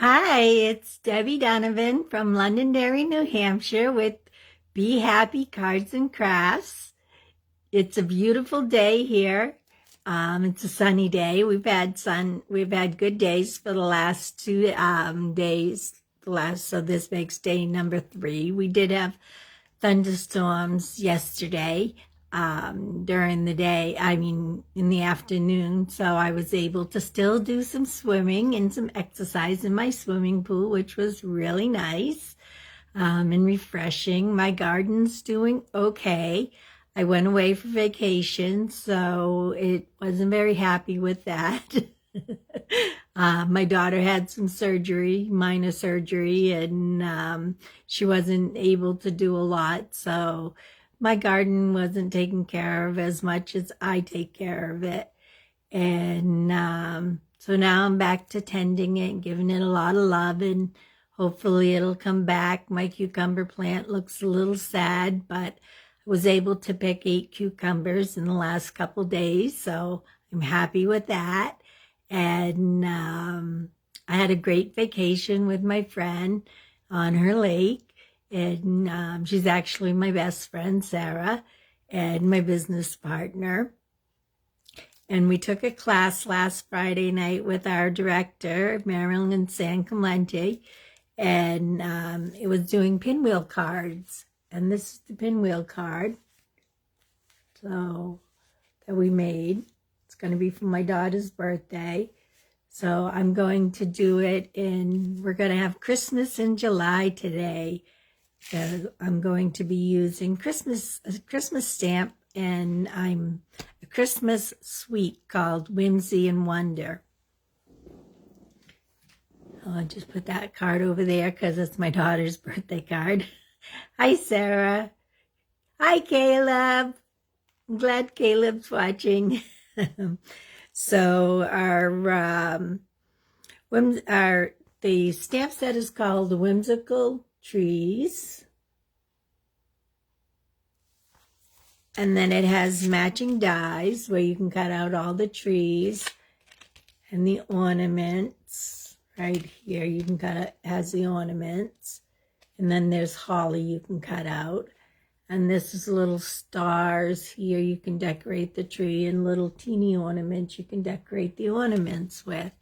Hi, it's Debbie Donovan from Londonderry, New Hampshire with Be Happy Cards and Crafts. It's a beautiful day here. It's a sunny day. We've had good days for the last 2 days. So this makes day number 3. We did have thunderstorms yesterday during the day, in the afternoon. So I was able to still do some swimming and some exercise in my swimming pool, which was really nice and refreshing. My garden's doing okay. I went away for vacation, so it wasn't very happy with that. My daughter had some surgery, minor surgery, and she wasn't able to do a lot. So my garden wasn't taken care of as much as I take care of it. And so now I'm back to tending it and giving it a lot of love, and hopefully it'll come back. My cucumber plant looks a little sad, but I was able to pick 8 cucumbers in the last couple days, so I'm happy with that. And I had a great vacation with my friend on her lake. And she's actually my best friend, Sarah, and my business partner. And we took a class last Friday night with our director, Marilyn Sancalenti, and it was doing pinwheel cards. And this is the pinwheel card that we made. It's going to be for my daughter's birthday. So I'm going to do it we're going to have Christmas in July today. So I'm going to be using a Christmas stamp, and I'm a Christmas sweet called Whimsy and Wonder. I'll just put that card over there because it's my daughter's birthday card. Hi, Sarah. Hi, Caleb. I'm glad Caleb's watching. So the stamp set is called the Whimsical Trees. And then it has matching dies where you can cut out all the trees and the ornaments. Right here, you can cut it, has the ornaments. And then there's holly you can cut out. And this is little stars here you can decorate the tree, and little teeny ornaments you can decorate the ornaments with.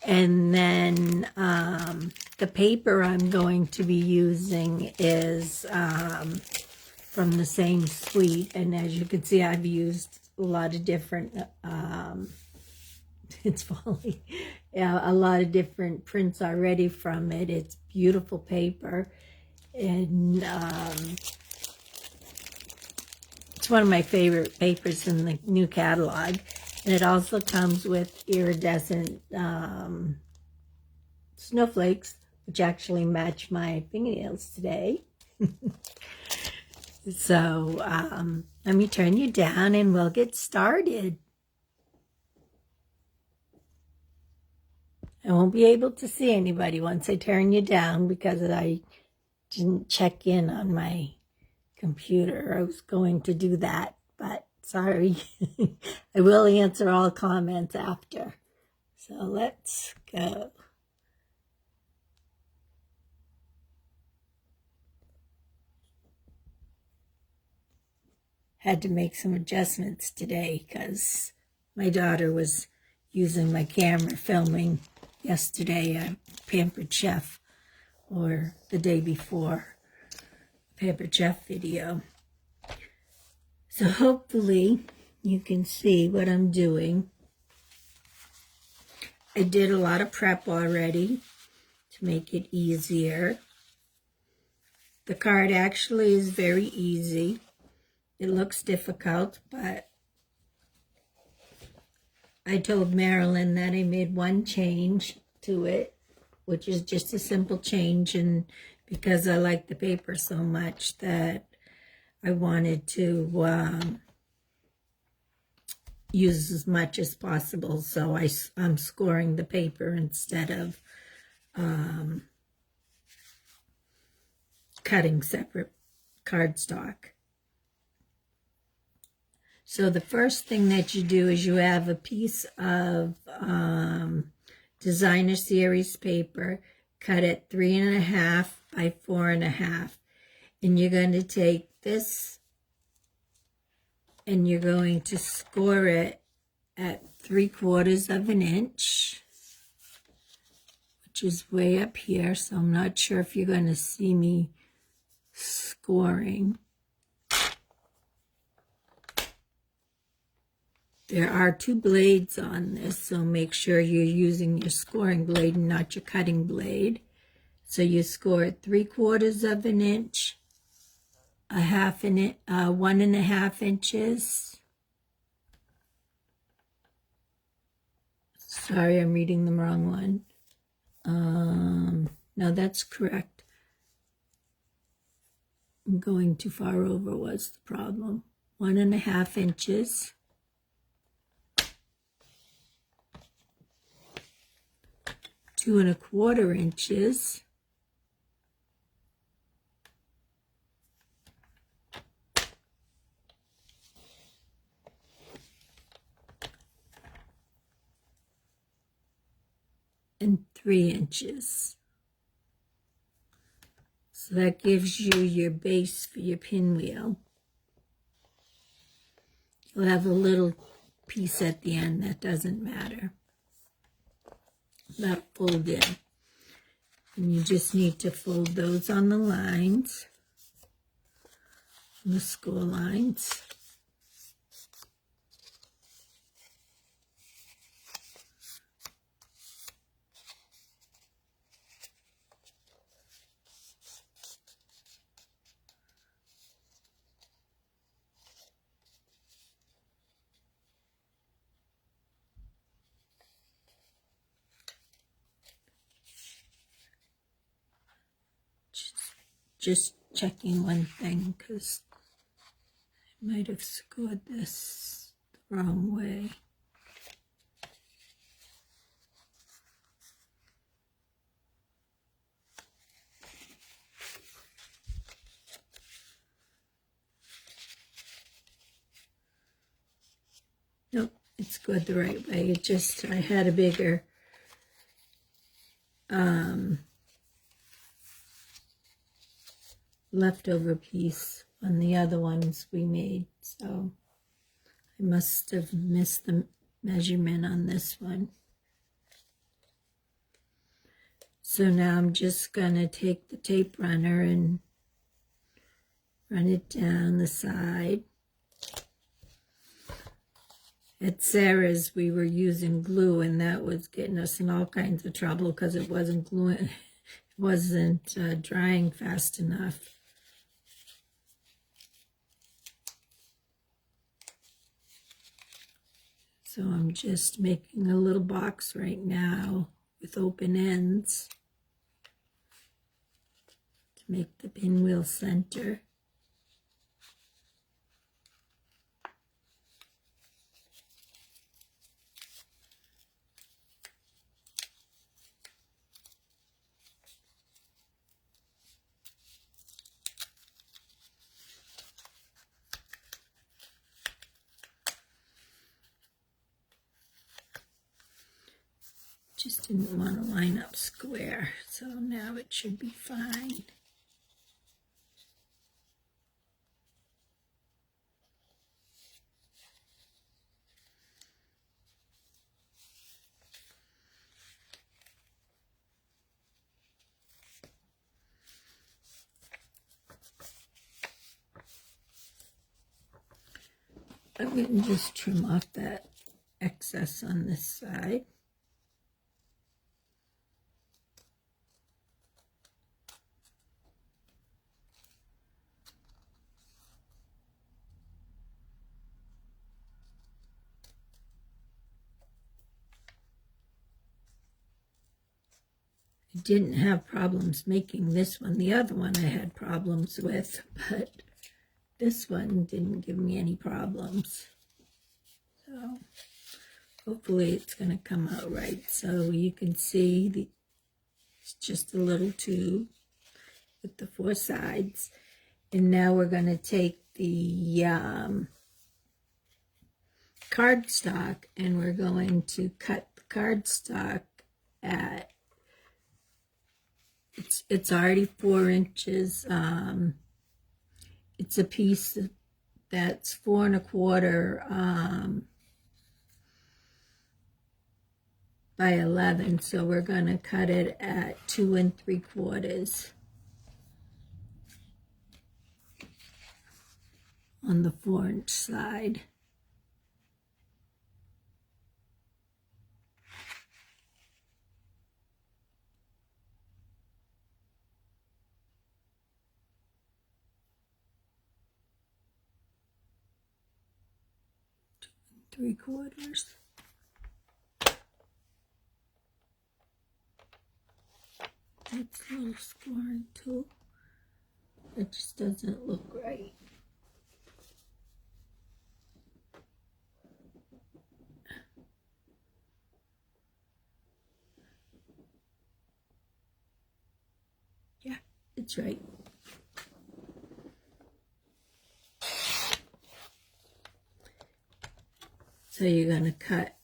And then the paper I'm going to be using is from the same suite. And as you can see, I've used a lot of different, it's falling, a lot of different prints already from it. It's beautiful paper. And it's one of my favorite papers in the new catalog. And it also comes with iridescent snowflakes, which actually match my fingernails today. So let me turn you down and we'll get started. I won't be able to see anybody once I turn you down because I didn't check in on my computer. I was going to do that, but sorry. I will answer all comments after. So let's go. Had to make some adjustments today because my daughter was using my camera filming yesterday a Pampered Chef, or the day before, Pampered Chef video. So hopefully you can see what I'm doing. I did a lot of prep already to make it easier. The card actually is very easy. It looks difficult, but I told Marilyn that I made one change to it, which is just a simple change, and because I like the paper so much that I wanted to use as much as possible, so I'm scoring the paper instead of cutting separate cardstock. So the first thing that you do is you have a piece of designer series paper cut at 3.5 by 4.5. And you're going to take this and you're going to score it at 3/4 of an inch, which is way up here, so I'm not sure if you're going to see me scoring. There are 2 blades on this, so make sure you're using your scoring blade and not your cutting blade. So you score at 3/4 of an inch, 1.5 inches. Sorry, I'm reading the wrong one. No, that's correct. I'm going too far over was the problem. 1.5 inches. 2.25 inches. And 3 inches. So that gives you your base for your pinwheel. You'll have a little piece at the end that doesn't matter. That fold in. And you just need to fold those on the lines, on the score lines. Just checking one thing because I might have scored this the wrong way. Nope, it's scored the right way. It just, I had a bigger leftover piece on the other ones we made, so I must have missed the measurement on this one. So now I'm just gonna take the tape runner and run it down the side. At Sarah's we were using glue, and that was getting us in all kinds of trouble because it wasn't gluing, it wasn't drying fast enough. So I'm just making a little box right now with open ends to make the pinwheel center. Just didn't want to line up square, so now it should be fine. I wouldn't just trim off that excess on this side. I didn't have problems making this one. The other one I had problems with, but this one didn't give me any problems. So hopefully it's going to come out right. So you can see it's just a little tube with the 4 sides. And now we're going to take the cardstock and we're going to cut the cardstock at, it's already 4 inches. It's a piece that's 4 1/4 by 11, so we're going to cut it at 2 3/4 on the 4-inch side. Three quarters. That's a little scoring tool. It just doesn't look right. Yeah, it's right. So you're going to cut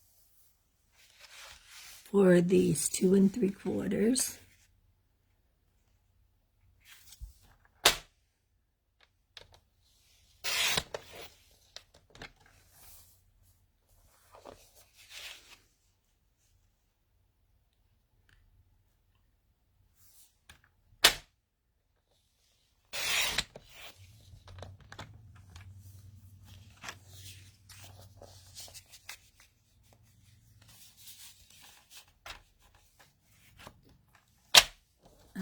4 of these 2 3/4.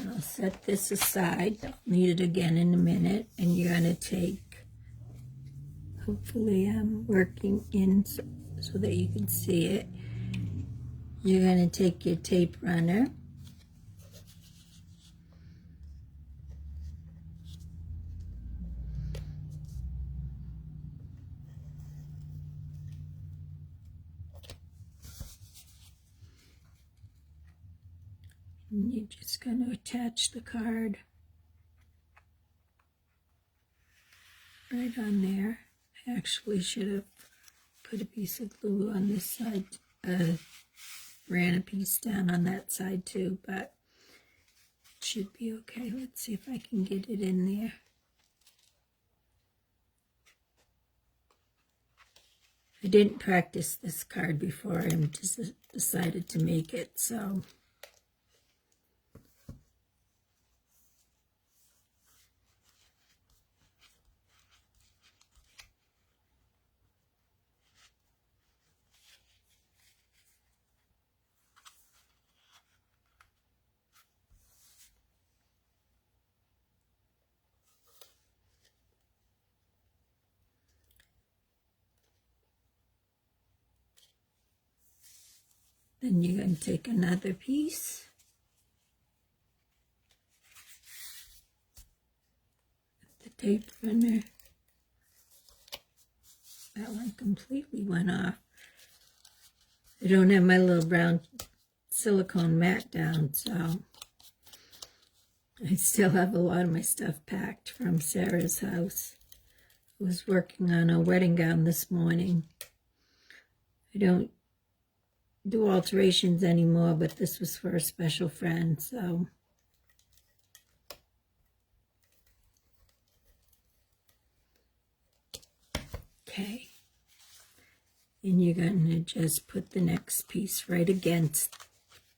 I'll set this aside. I'll need it again in a minute. And you're going to take, hopefully I'm working in so that you can see it. You're going to take your tape runner. And you're just going to attach the card right on there. I actually should have put a piece of glue on this side, ran a piece down on that side too, but it should be okay. Let's see if I can get it in there. I didn't practice this card before. I just decided to make it, so. Then you're going to take another piece. The tape runner. That one completely went off. I don't have my little brown silicone mat down, so I still have a lot of my stuff packed from Sarah's house. I was working on a wedding gown this morning. I don't do alterations anymore, but this was for a special friend, so. Okay. And you're going to just put the next piece right against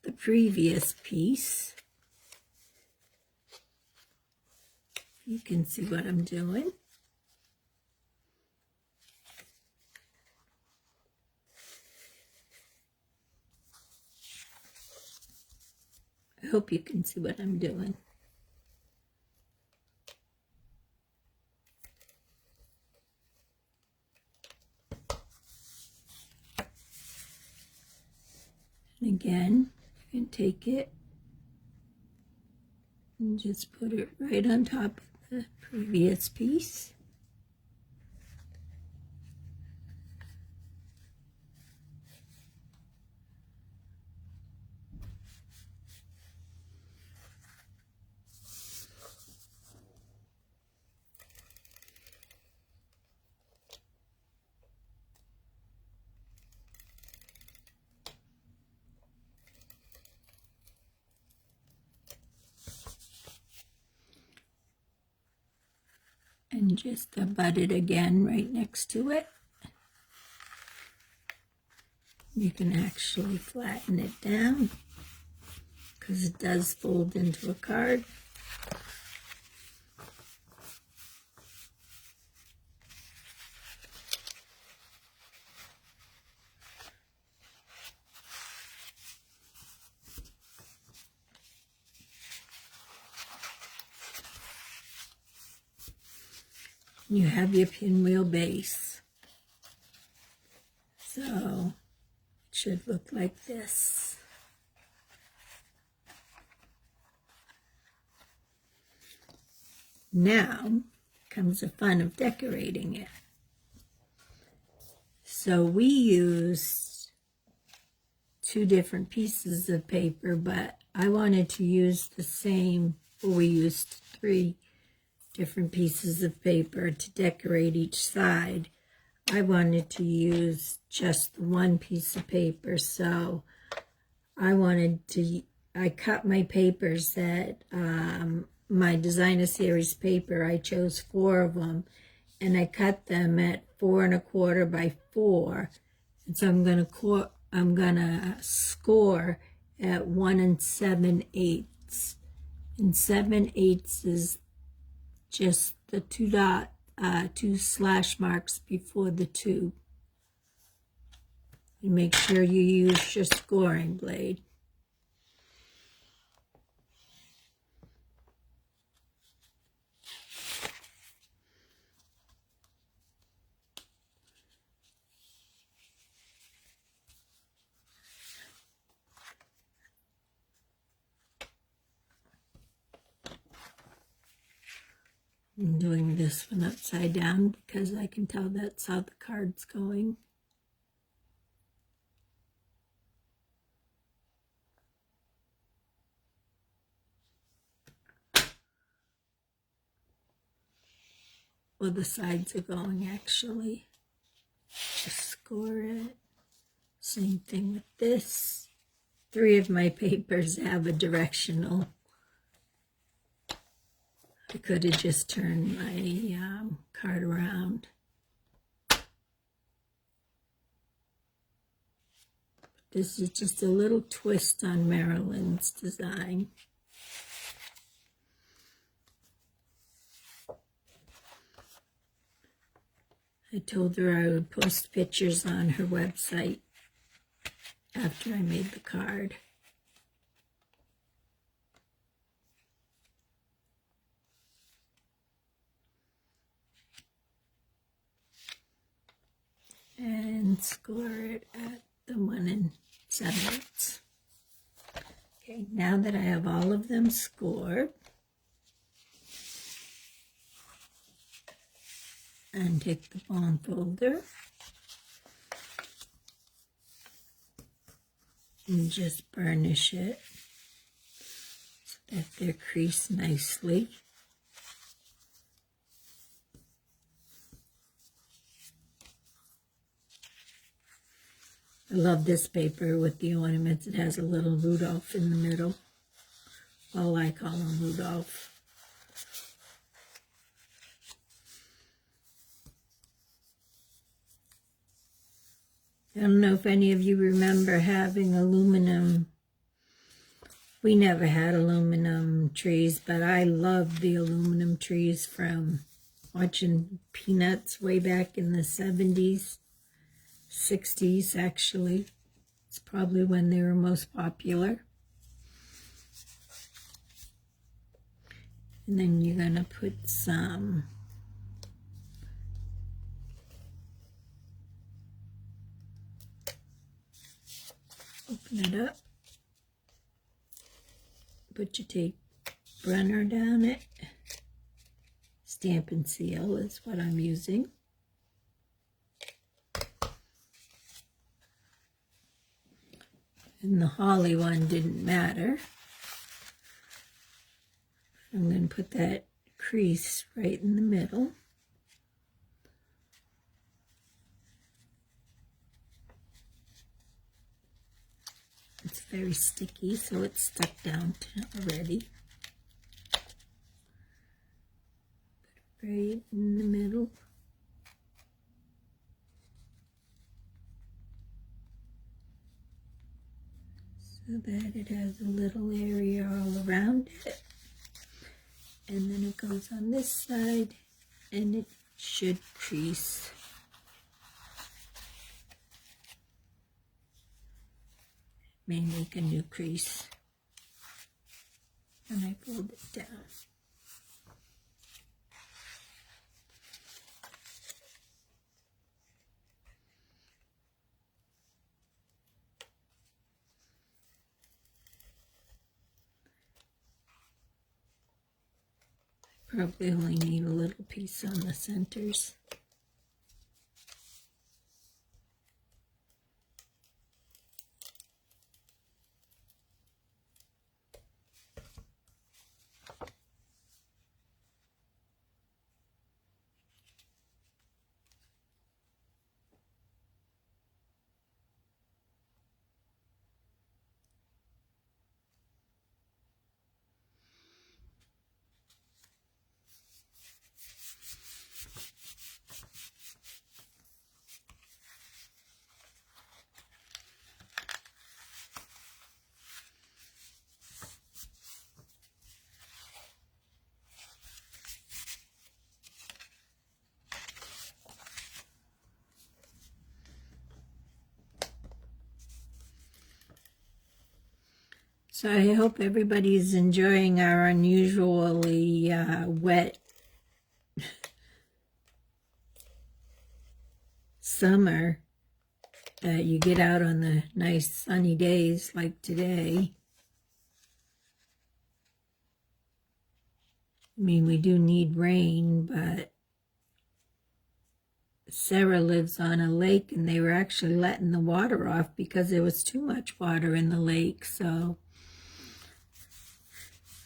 the previous piece. You can see what I'm doing. I hope you can see what I'm doing. And again, you can take it and just put it right on top of the previous piece. And just abut it again right next to it. You can actually flatten it down because it does fold into a card. You have your pinwheel base. So it should look like this. Now comes the fun of decorating it. So we used 2 different pieces of paper, but I wanted to use the same, or we used 3 different pieces of paper to decorate each side. I wanted to use just one piece of paper, so I cut my papers that, my designer series paper, I chose 4 of them, and I cut them at 4 1/4 by 4, and so I'm gonna score at 1 7/8, and 7/8 is just the 2 slash marks before the 2. And make sure you use your scoring blade. I'm doing this one upside down because I can tell that's how the card's going. Well, the sides are going actually. Just score it. Same thing with this. 3 of my papers have a directional. I could have just turned my card around. This is just a little twist on Marilyn's design. I told her I would post pictures on her website after I made the card. And score it at the 1 7/8. Okay, now that I have all of them scored, and take the bond folder and just burnish it so that they're creased nicely. I love this paper with the ornaments. It has a little Rudolph in the middle. Well, I call him Rudolph. I don't know if any of you remember having aluminum. We never had aluminum trees, but I loved the aluminum trees from watching Peanuts way back in the 70s, 60s actually. It's probably when they were most popular. And then you're going to put some open it up, put your tape runner down it. Stamp and seal is what I'm using. And the holly one didn't matter. I'm going to put that crease right in the middle. It's very sticky, so it's stuck down already. right in the middle. So that it has a little area all around it. And then it goes on this side and it should crease. May make a new crease. And I fold it down. Probably only need a little piece on the centers. So I hope everybody's enjoying our unusually wet summer. That you get out on the nice sunny days like today. I mean, we do need rain, but Sarah lives on a lake and they were actually letting the water off because there was too much water in the lake. So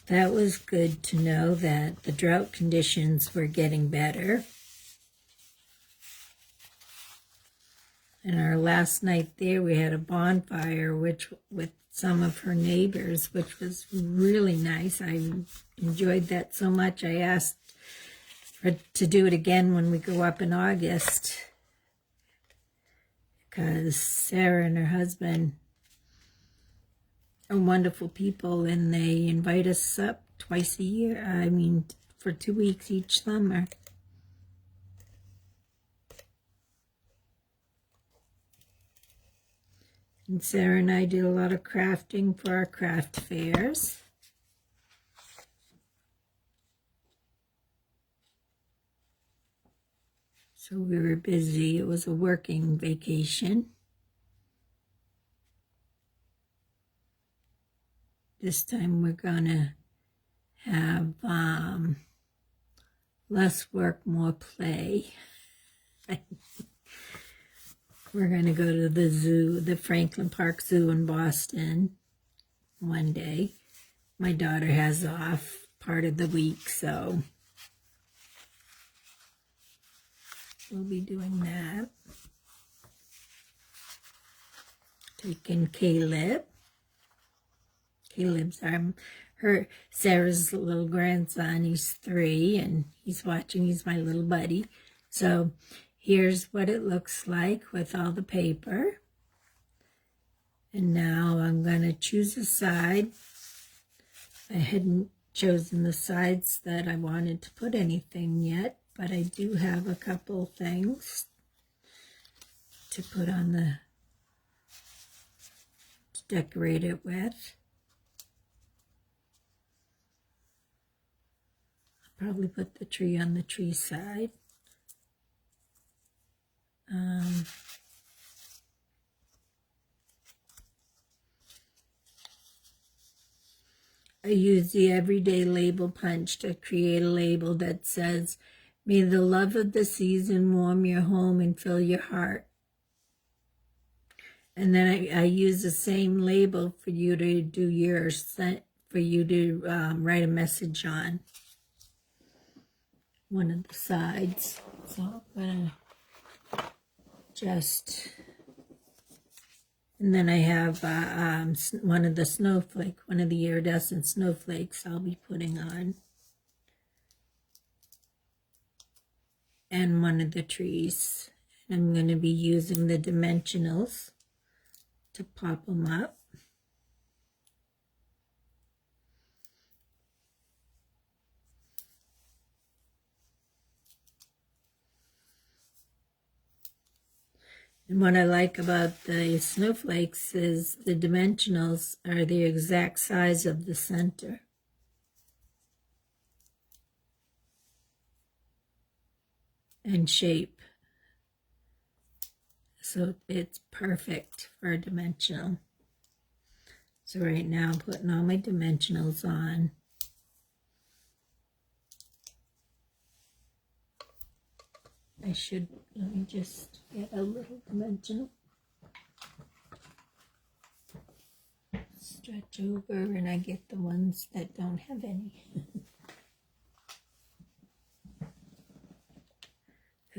that was good to know that the drought conditions were getting better. And our last night there, we had a bonfire, with some of her neighbors, which was really nice. I enjoyed that so much. I asked her to do it again when we go up in August, because Sarah and her husband are wonderful people, and they invite us up twice a year. I mean, for 2 weeks each summer. And Sarah and I did a lot of crafting for our craft fairs. So we were busy. It was a working vacation. This time we're gonna have less work, more play. We're going to go to the zoo, the Franklin Park Zoo in Boston one day. My daughter has off part of the week, so we'll be doing that. Taking Caleb. Caleb's Sarah's little grandson. He's 3, and he's watching. He's my little buddy. So here's what it looks like with all the paper. And now I'm going to choose a side. I hadn't chosen the sides that I wanted to put anything yet, but I do have a couple things to put on to decorate it with. I'll probably put the tree on the tree side. I use the Everyday Label Punch to create a label that says, "May the love of the season warm your home and fill your heart." And then I use the same label for you to do yours, for you to write a message on one of the sides. So I'm going to just... And then I have one of the iridescent snowflakes I'll be putting on. and one of the trees. I'm going to be using the dimensionals to pop them up. And what I like about the snowflakes is the dimensionals are the exact size of the center. And shape. So it's perfect for a dimensional. So right now I'm putting all my dimensionals on. Let me just get a little dimensional. Stretch over and I get the ones that don't have any.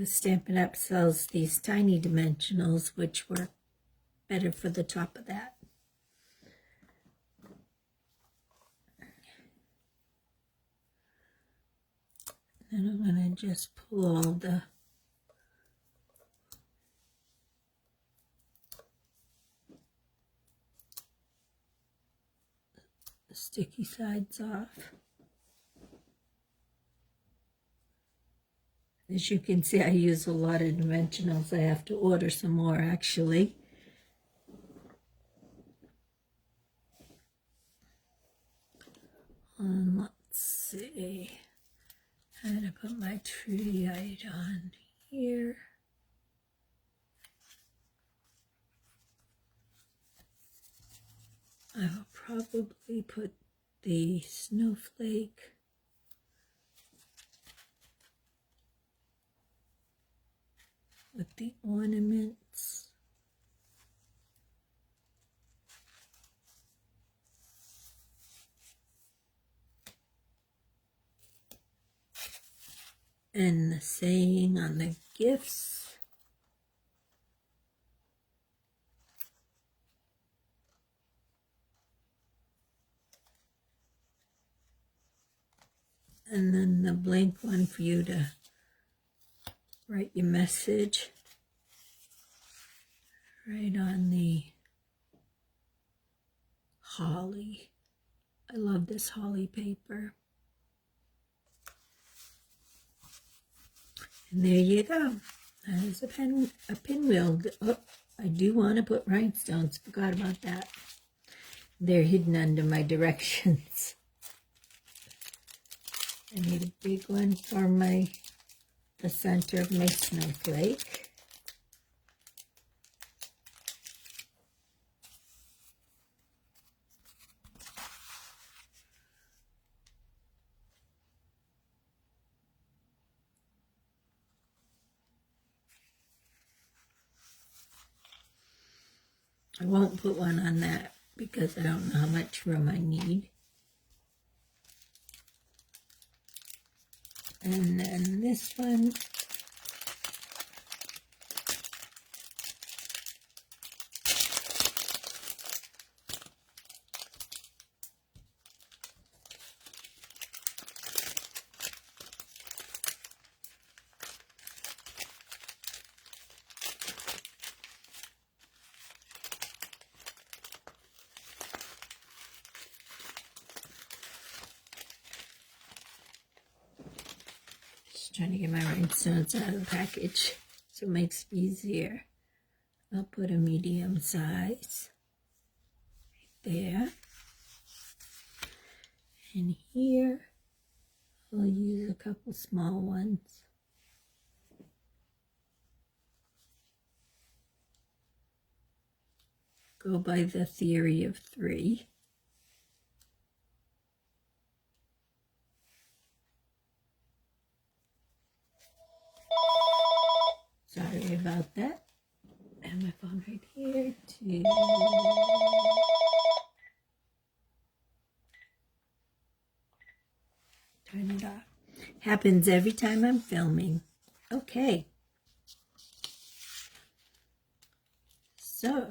Stampin' Up! Sells these tiny dimensionals, which work better for the top of that. Then I'm going to just pull all the sticky sides off. As you can see, I use a lot of dimensionals. I have to order some more, actually. Let's see how to put my tree light on here. I will probably put the snowflake with the ornaments. And the saying on the gifts. And then the blank one for you to write your message right on the holly. I love this holly paper. And there you go. That is a pinwheel. Oh, I do want to put rhinestones. Forgot about that. They're hidden under my directions. I need a big one for the center of my snowflake. I won't put one on that because I don't know how much room I need. And then this one, trying to get my rhinestones out of the package so it makes it easier. I'll put a medium size right there. And here I'll use a couple small ones. Go by the theory of 3. Sorry about that. And my phone right here to turn it off. Happens every time I'm filming. Okay. So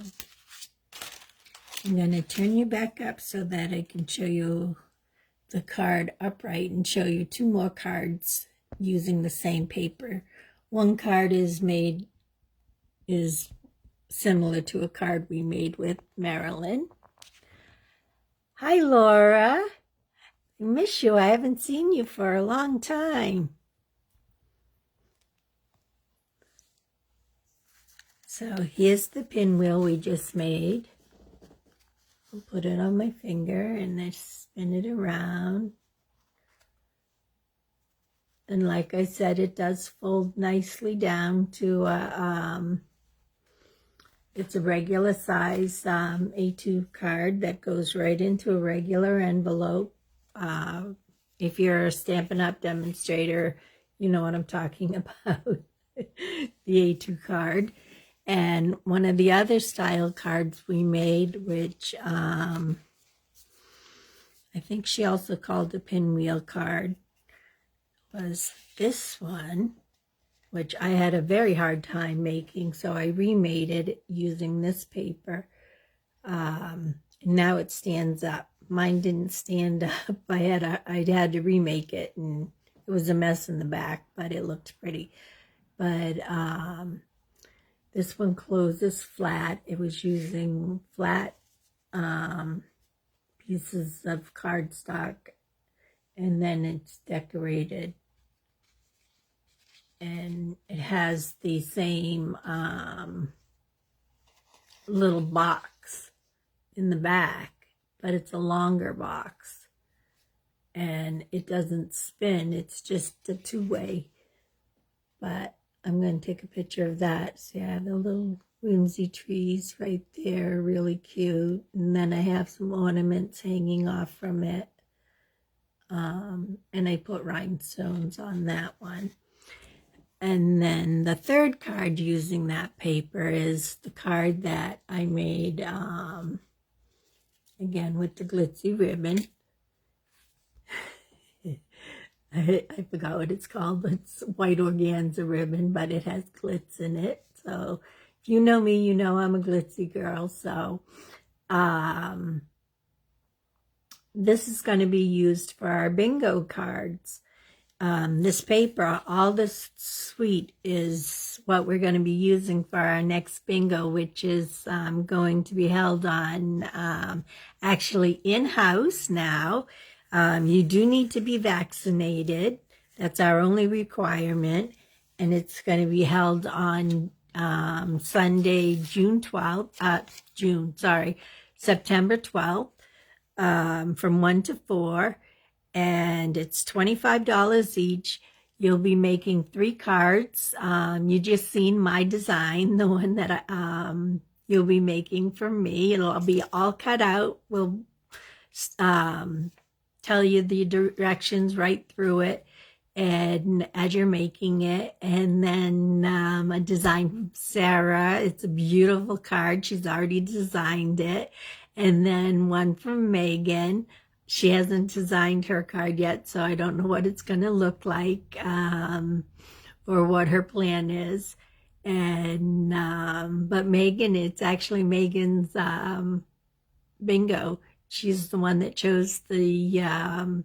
I'm going to turn you back up so that I can show you the card upright and show you 2 more cards using the same paper one card is similar to a card we made with Marilyn. Hi, Laura. I miss you. I haven't seen you for a long time. So here's the pinwheel we just made. I'll put it on my finger and then spin it around. And like I said, it does fold nicely down to it's a regular size A2 card that goes right into a regular envelope. If you're a Stampin' Up! Demonstrator, you know what I'm talking about, the A2 card. And one of the other style cards we made, which I think she also called a pinwheel card, was this one, which I had a very hard time making, so I remade it using this paper. Now it stands up. Mine didn't stand up. I had to remake it, and it was a mess in the back, but it looked pretty. But this one closes flat. It was using flat pieces of cardstock, and then it's decorated. And it has the same little box in the back, but it's a longer box. And it doesn't spin. It's just a two-way. But I'm going to take a picture of that. See, I have the little whimsy trees right there, really cute. And then I have some ornaments hanging off from it. And I put rhinestones on that one. And then the third card using that paper is the card that I made, again, with the glitzy ribbon. I forgot what it's called, but it's white organza ribbon, but it has glitz in it. So if you know me, you know I'm a glitzy girl. So this is going to be used for our bingo cards. This paper, all this suite, is what we're going to be using for our next bingo, which is going to be held on actually in-house now. You do need to be vaccinated. That's our only requirement. And it's going to be held on Sunday, September 12th, from 1 to 4. And it's $25 each. You'll be making 3 cards. You just seen my design, the one that you'll be making for me. It'll be all cut out. We'll tell you the directions right through it, and as you're making it. And then a design from Sarah. It's a beautiful card. She's already designed it. And then one from Megan. She hasn't designed her card yet, so I don't know what it's going to look like or what her plan is. And but Megan, it's actually Megan's bingo. She's the one that chose the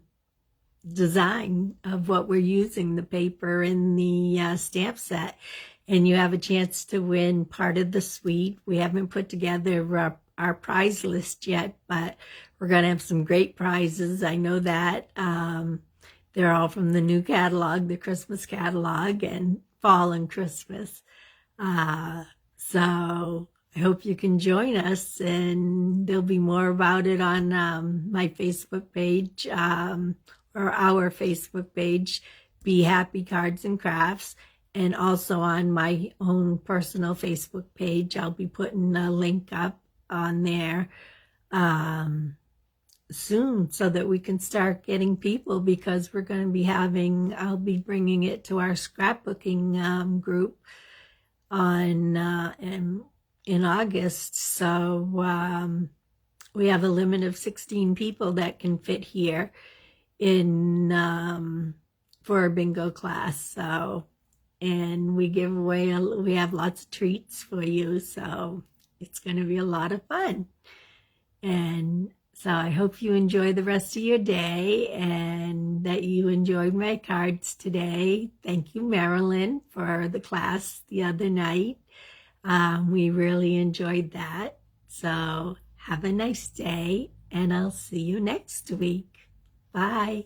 design of what we're using, the paper and the stamp set. And you have a chance to win part of the suite. We haven't put together our prize list yet, but we're going to have some great prizes. I know that. They're all from the new catalog, the Christmas catalog, and fall and Christmas. So I hope you can join us, and there'll be more about it on my Facebook page, or our Facebook page, Be Happy Cards and Crafts, and also on my own personal Facebook page. I'll be putting a link up on there soon, so that we can start getting people, because we're going to be I'll be bringing it to our scrapbooking group on in August. So we have a limit of 16 people that can fit here in for a bingo class. So, and we give away we have lots of treats for you, so it's going to be a lot of fun. And So I hope you enjoy the rest of your day and that you enjoyed my cards today. Thank you, Marilyn, for the class the other night. We really enjoyed that. So have a nice day, and I'll see you next week. Bye.